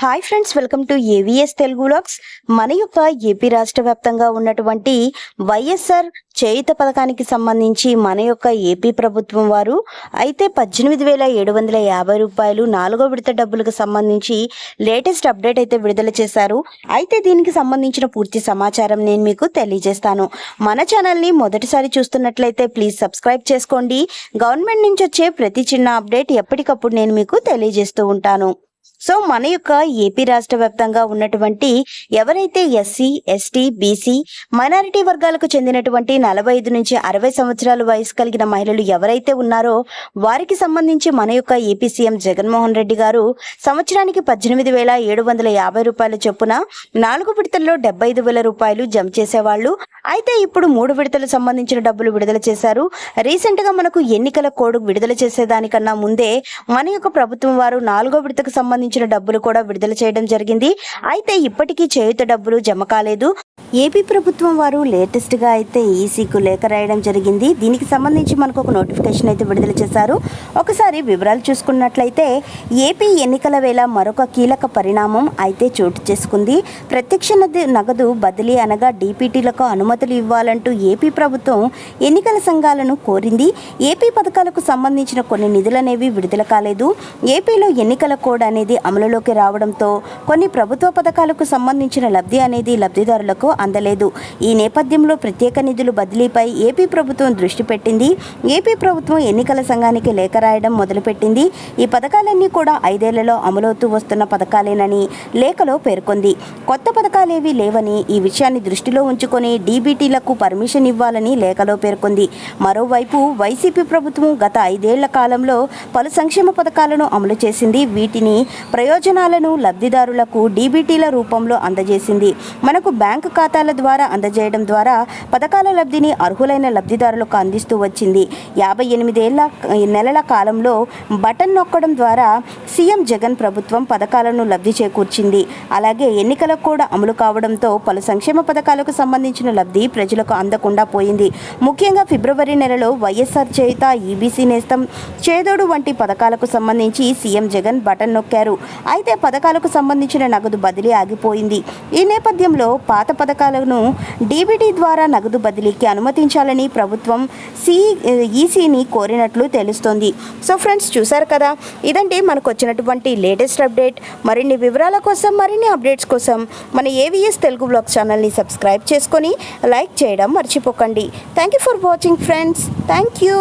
Hi friends, welcome to AVS Telugu vlogs. మన యొక్క AP రాష్ట్ర వ్యాప్తంగా ఉన్నటువంటి వైఎస్ఆర్ చేయుత పథకానికి సంబంధించి మన యొక్క ఏపీ ప్రభుత్వం వారు అయితే 18,750 రూపాయలు 4వ విడత డబ్బులకు సంబంధించి లేటెస్ట్ అప్డేట్ అయితే విడుదల చేశారు. అయితే దీనికి సంబంధించిన పూర్తి సమాచారం నేను మీకు తెలియజేస్తాను. మన ఛానల్ని మొదటిసారి చూస్తున్నట్లయితే ప్లీజ్ సబ్స్క్రైబ్ చేసుకోండి. గవర్నమెంట్ నుంచి వచ్చే ప్రతి చిన్న అప్డేట్ ఎప్పటికప్పుడు నేను మీకు తెలియజేస్తూ ఉంటాను. సో మన యొక్క ఏపీ రాష్ట్ర వ్యాప్తంగా ఉన్నటువంటి ఎవరైతే ఎస్సీ, ఎస్టీ, బీసీ, మైనారిటీ వర్గాలకు చెందినటువంటి 45 నుంచి 60 సంవత్సరాల వయసు కలిగిన మహిళలు ఎవరైతే ఉన్నారో వారికి సంబంధించి మన యొక్క ఏపీ సీఎం జగన్మోహన్ రెడ్డి గారు సంవత్సరానికి 18,750 రూపాయల చొప్పున 4 విడతల్లో 75,000 రూపాయలు జమ చేసేవాళ్ళు. అయితే ఇప్పుడు 3 విడతలకు సంబంధించిన డబ్బులు విడుదల చేశారు. రీసెంట్ గా మనకు ఎన్నికల కోడ్ విడుదల చేసేదానికన్నా ముందే మన యొక్క ప్రభుత్వం వారు 4వ విడతకు సంబంధించిన డబ్బులు కూడా విడుదల చేయడం జరిగింది. అయితే ఇప్పటికీ చేయుత డబ్బులు జమ కాలేదు. ఏపీ ప్రభుత్వం వారు లేటెస్ట్ గా అయితే ఈసీకు లేఖ రాయడం జరిగింది. దీనికి సంబంధించి మనకు ఒక నోటిఫికేషన్ అయితే విడుదల చేశారు. ఒకసారి వివరాలు చూసుకున్నట్లయితే ఏపీ ఎన్నికల వేళ మరొక కీలక పరిణామం అయితే చోటు చేసుకుంది. ప్రత్యక్ష నగదు బదిలీ అనగా డీపీటీలకు అనుమతులు ఇవ్వాలంటూ ఏపీ ప్రభుత్వం ఎన్నికల సంఘాలను కోరింది. ఏపీ పథకాలకు సంబంధించిన కొన్ని నిధులనేవి విడుదల కాలేదు. ఏపీలో ఎన్నికల కోడ్ అనేది అమలులోకి రావడంతో కొన్ని ప్రభుత్వ పథకాలకు సంబంధించిన లబ్ధి అనేది లబ్ధిదారులకు అందలేదు. ఈ నేపథ్యంలో ప్రత్యేక నిధులు బదిలీపై ఏపీ ప్రభుత్వం దృష్టి పెట్టింది. ఏపీ ప్రభుత్వం ఎన్నికల సంఘానికి లేఖ రాయడం మొదలుపెట్టింది. ఈ పథకాలన్నీ కూడా 5 ఏళ్లలో అమలవుతూ వస్తున్న పథకాలేనని లేఖలో పేర్కొంది. కొత్త పథకాలేవీ లేవని, ఈ విషయాన్ని దృష్టిలో ఉంచుకొని డీబీటీలకు పర్మిషన్ ఇవ్వాలని లేఖలో పేర్కొంది. మరోవైపు వైసీపీ ప్రభుత్వం గత 5 ఏళ్ల కాలంలో పలు సంక్షేమ పథకాలను అమలు చేసింది. వీటిని ప్రయోజనాలను లబ్ధిదారులకు డీబీటీల రూపంలో అందజేసింది. మనకు బ్యాంకు ఖాతాల ద్వారా అందజేయడం ద్వారా పథకాల లబ్ధిని అర్హులైన లబ్ధిదారులకు అందిస్తూ వచ్చింది. 58 నెలల కాలంలో బటన్ నొక్కడం ద్వారా సీఎం జగన్ ప్రభుత్వం పథకాలను లబ్ధి చేకూర్చింది. అలాగే ఎన్నికలకు కూడా అమలు కావడంతో పలు సంక్షేమ పథకాలకు సంబంధించిన లబ్ధి ప్రజలకు అందకుండా పోయింది. ముఖ్యంగా ఫిబ్రవరి నెలలో వైఎస్ఆర్ చేయుత, ఈబీసీ నేస్తం, చేదోడు వంటి పథకాలకు సంబంధించి సీఎం జగన్ బటన్ నొక్కారు. అయితే పథకాలకు సంబంధించిన నగదు బదిలీ ఆగిపోయింది. ఈ నేపథ్యంలో పాత పథకాలను డీబీటీ ద్వారా నగదు బదిలీకి అనుమతించాలని ప్రభుత్వం ఈసీని కోరినట్లు తెలుస్తోంది. సో ఫ్రెండ్స్, చూసారు కదా, ఇదండి మనకు వచ్చినటువంటి లేటెస్ట్ అప్డేట్. మరిన్ని వివరాల కోసం, మరిన్ని అప్డేట్స్ కోసం మన ఏవిఎస్ తెలుగు బ్లాగ్ ఛానల్ని సబ్స్క్రైబ్ చేసుకొని లైక్ చేయడం మర్చిపోకండి. Thank you for watching friends. Thank you.